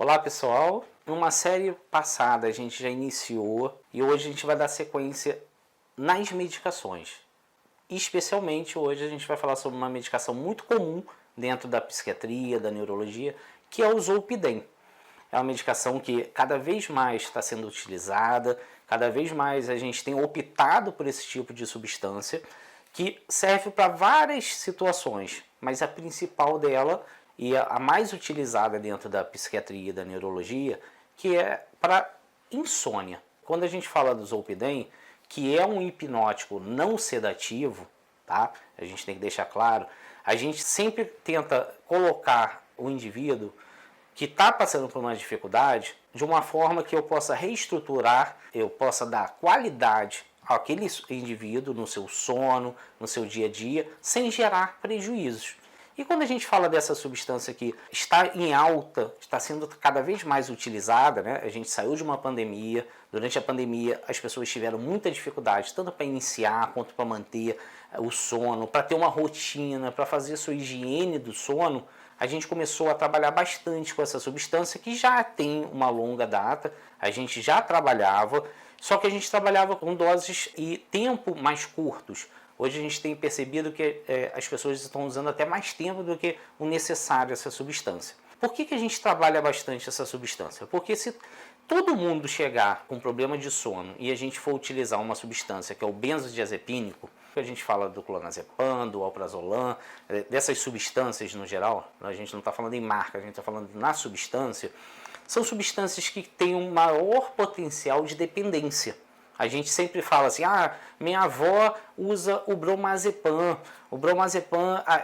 Olá pessoal, numa série passada a gente já iniciou e hoje a gente vai dar sequência nas medicações. Especialmente hoje a gente vai falar sobre uma medicação muito comum dentro da psiquiatria, da neurologia, que é o Zolpidem. É uma medicação que cada vez mais está sendo utilizada, cada vez mais a gente tem optado por esse tipo de substância que serve para várias situações, mas a principal dela e a mais utilizada dentro da psiquiatria e da neurologia, que é para insônia. Quando a gente fala do Zolpidem, que é um hipnótico não sedativo, tá? A gente tem que deixar claro, a gente sempre tenta colocar o indivíduo que está passando por uma dificuldade de uma forma que eu possa reestruturar, eu possa dar qualidade àquele indivíduo no seu sono, no seu dia a dia, sem gerar prejuízos. E quando a gente fala dessa substância que está em alta, está sendo cada vez mais utilizada, né? A gente saiu de uma pandemia, durante a pandemia as pessoas tiveram muita dificuldade, tanto para iniciar quanto para manter o sono, para ter uma rotina, para fazer a sua higiene do sono. A gente começou a trabalhar bastante com essa substância que já tem uma longa data, a gente já trabalhava, só que a gente trabalhava com doses e tempo mais curtos. Hoje a gente tem percebido que as pessoas estão usando até mais tempo do que o necessário essa substância. Por que a gente trabalha bastante essa substância? Porque se todo mundo chegar com problema de sono e a gente for utilizar uma substância que é o benzodiazepínico, a gente fala do clonazepam, do alprazolam, dessas substâncias no geral, a gente não está falando em marca, a gente está falando na substância, são substâncias que têm um maior potencial de dependência. A gente sempre fala assim, minha avó usa o bromazepam,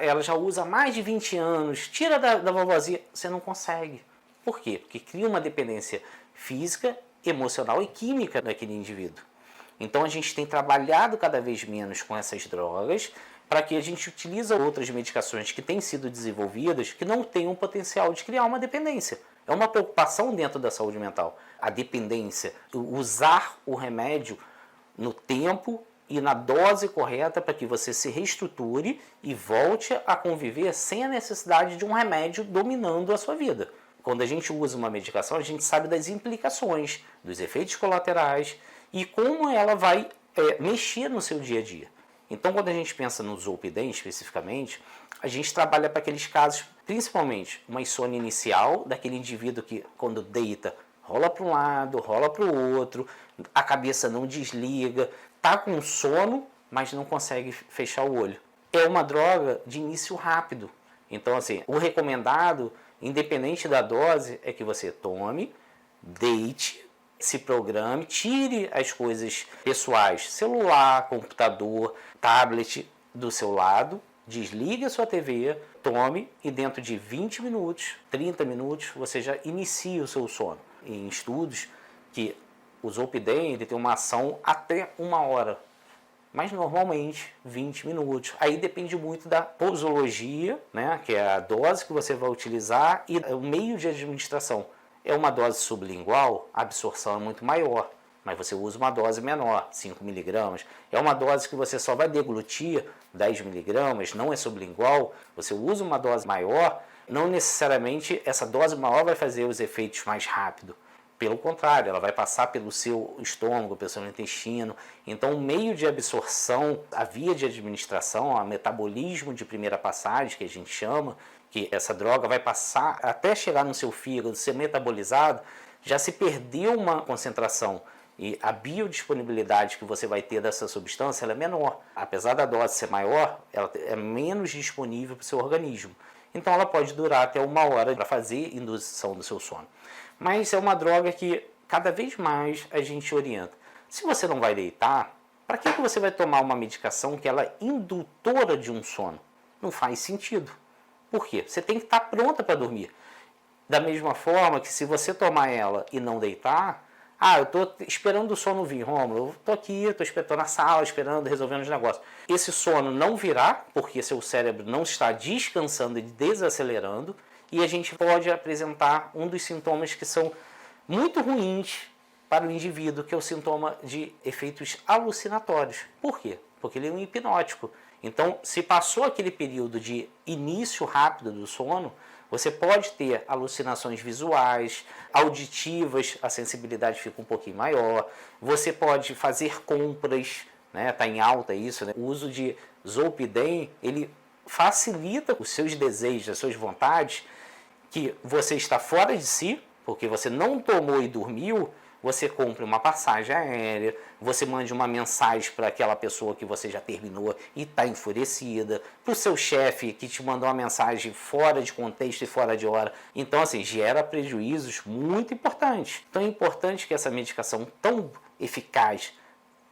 ela já usa há mais de 20 anos, tira da vovozinha. Você não consegue. Por quê? Porque cria uma dependência física, emocional e química daquele indivíduo. Então a gente tem trabalhado cada vez menos com essas drogas para que a gente utilize outras medicações que têm sido desenvolvidas que não têm o potencial de criar uma dependência. É uma preocupação dentro da saúde mental. A dependência, usar o remédio no tempo e na dose correta para que você se reestruture e volte a conviver sem a necessidade de um remédio dominando a sua vida. Quando a gente usa uma medicação, a gente sabe das implicações, dos efeitos colaterais e como ela vai mexer no seu dia a dia. Então, quando a gente pensa no Zolpidem especificamente, a gente trabalha para aqueles casos, principalmente uma insônia inicial, daquele indivíduo que quando deita, rola para um lado, rola para o outro, a cabeça não desliga, está com sono, mas não consegue fechar o olho. É uma droga de início rápido. Então, assim, o recomendado, independente da dose, é que você tome, deite, se programe, tire as coisas pessoais, celular, computador, tablet do seu lado, desligue a sua TV, tome e dentro de 20 minutos, 30 minutos, você já inicia o seu sono. Em estudos que o Zolpidem ele tem uma ação até 1 hora, mas normalmente 20 minutos. Aí depende muito da posologia, né, que é a dose que você vai utilizar e o meio de administração. É uma dose sublingual, a absorção é muito maior, mas você usa uma dose menor, 5 miligramas. É uma dose que você só vai deglutir 10 miligramas, não é sublingual, você usa uma dose maior, não necessariamente essa dose maior vai fazer os efeitos mais rápido. Pelo contrário, ela vai passar pelo seu estômago, pelo seu intestino. Então, o meio de absorção, a via de administração, o metabolismo de primeira passagem, que a gente chama, que essa droga vai passar até chegar no seu fígado, ser metabolizado, já se perdeu uma concentração e a biodisponibilidade que você vai ter dessa substância ela é menor. Apesar da dose ser maior, ela é menos disponível para o seu organismo. Então ela pode durar até 1 hora para fazer indução do seu sono. Mas é uma droga que cada vez mais a gente orienta. Se você não vai deitar, para que você vai tomar uma medicação que ela é indutora de um sono? Não faz sentido. Por quê? Você tem que estar pronta para dormir. Da mesma forma que se você tomar ela e não deitar, eu estou esperando o sono vir, Rômulo, eu estou aqui, estou esperando na sala, esperando, resolvendo os negócios. Esse sono não virá, porque seu cérebro não está descansando e desacelerando, e a gente pode apresentar um dos sintomas que são muito ruins para o indivíduo, que é o sintoma de efeitos alucinatórios. Por quê? Porque ele é um hipnótico. Então, se passou aquele período de início rápido do sono, Você pode ter alucinações visuais, auditivas, a sensibilidade fica um pouquinho maior. Você pode fazer compras, né? Tá em alta isso, né? O uso de Zolpidem, ele facilita os seus desejos, as suas vontades, que você está fora de si, porque você não tomou e dormiu. Você compra uma passagem aérea, você mande uma mensagem para aquela pessoa que você já terminou e está enfurecida, para o seu chefe que te mandou uma mensagem fora de contexto e fora de hora. Então, assim, gera prejuízos muito importantes. Então, é importante que essa medicação tão eficaz,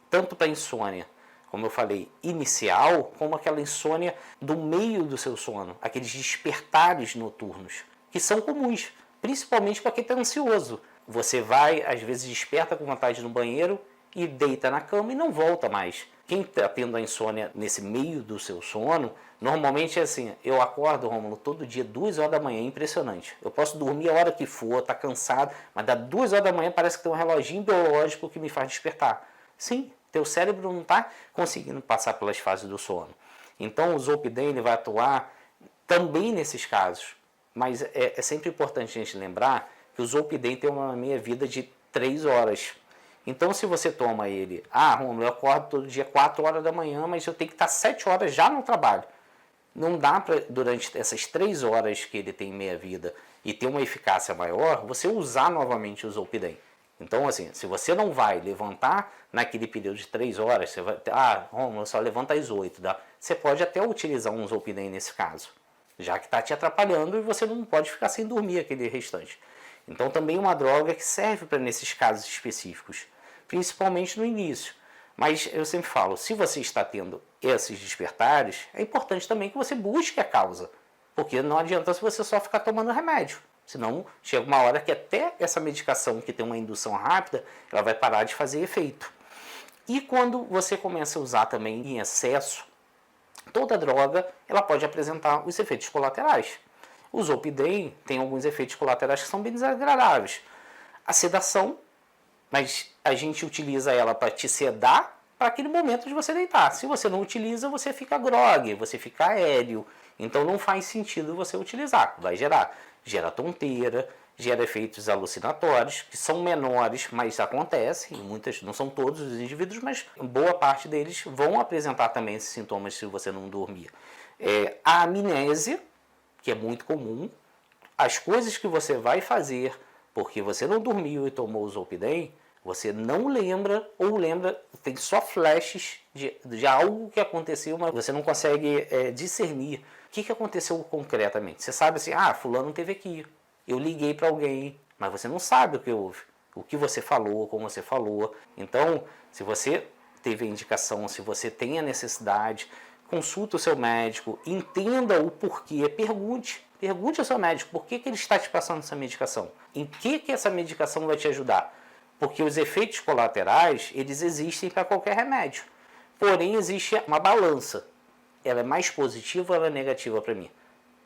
tanto para insônia, como eu falei, inicial, como aquela insônia do meio do seu sono, aqueles despertares noturnos, que são comuns, principalmente para quem está ansioso. Você vai, às vezes desperta com vontade no banheiro e deita na cama e não volta mais. Quem está tendo a insônia nesse meio do seu sono, normalmente é assim, eu acordo, Rômulo, todo dia 2 horas da manhã, impressionante. Eu posso dormir a hora que for, tá cansado, mas dá 2 horas da manhã parece que tem um reloginho biológico que me faz despertar. Sim, teu cérebro não está conseguindo passar pelas fases do sono. Então o Zolpidem ele vai atuar também nesses casos, mas é sempre importante a gente lembrar que o Zolpidem tem uma meia-vida de 3 horas. Então, se você toma ele, Romulo, eu acordo todo dia 4 horas da manhã, mas eu tenho que estar 7 horas já no trabalho. Não dá para, durante essas 3 horas que ele tem meia-vida e ter uma eficácia maior, você usar novamente o Zolpidem. Então, assim, se você não vai levantar naquele período de 3 horas, você vai, Rômulo, só levanta às 8, tá? Você pode até utilizar um Zolpidem nesse caso, já que está te atrapalhando e você não pode ficar sem dormir aquele restante. Então também é uma droga que serve para nesses casos específicos, principalmente no início. Mas eu sempre falo, se você está tendo esses despertares, é importante também que você busque a causa, porque não adianta se você só ficar tomando remédio. Senão chega uma hora que até essa medicação que tem uma indução rápida, ela vai parar de fazer efeito. E quando você começa a usar também em excesso, toda droga ela pode apresentar os efeitos colaterais. O Zolpidem tem alguns efeitos colaterais que são bem desagradáveis. A sedação, mas a gente utiliza ela para te sedar para aquele momento de você deitar. Se você não utiliza, você fica grogue, você fica aéreo. Então não faz sentido você utilizar. Vai gera tonteira, gera efeitos alucinatórios, que são menores, mas acontecem. Muitas, não são todos os indivíduos, mas boa parte deles vão apresentar também esses sintomas se você não dormir. A amnésia, que é muito comum, as coisas que você vai fazer porque você não dormiu e tomou o Zolpidem, você não lembra ou lembra, tem só flashes de algo que aconteceu, mas você não consegue discernir o que aconteceu concretamente. Você sabe assim, fulano esteve aqui, eu liguei para alguém, mas você não sabe o que houve, o que você falou, como você falou. Então, se você teve a indicação, se você tem a necessidade, consulte o seu médico, entenda o porquê, pergunte ao seu médico por que ele está te passando essa medicação, em que essa medicação vai te ajudar, porque os efeitos colaterais, eles existem para qualquer remédio, porém existe uma balança, ela é mais positiva ou ela é negativa para mim.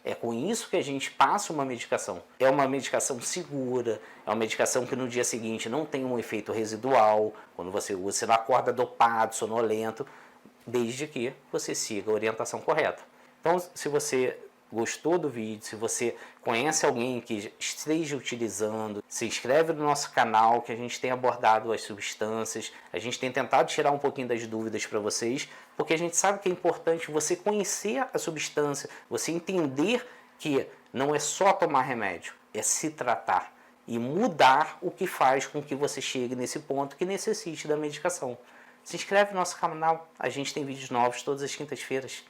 É com isso que a gente passa uma medicação. É uma medicação segura, é uma medicação que no dia seguinte não tem um efeito residual, quando você usa, você não acorda dopado, sonolento, desde que você siga a orientação correta. Então, se você gostou do vídeo, se você conhece alguém que esteja utilizando, se inscreve no nosso canal, que a gente tem abordado as substâncias, a gente tem tentado tirar um pouquinho das dúvidas para vocês, porque a gente sabe que é importante você conhecer a substância, você entender que não é só tomar remédio, é se tratar e mudar o que faz com que você chegue nesse ponto que necessite da medicação. Se inscreve no nosso canal, a gente tem vídeos novos todas as quintas-feiras.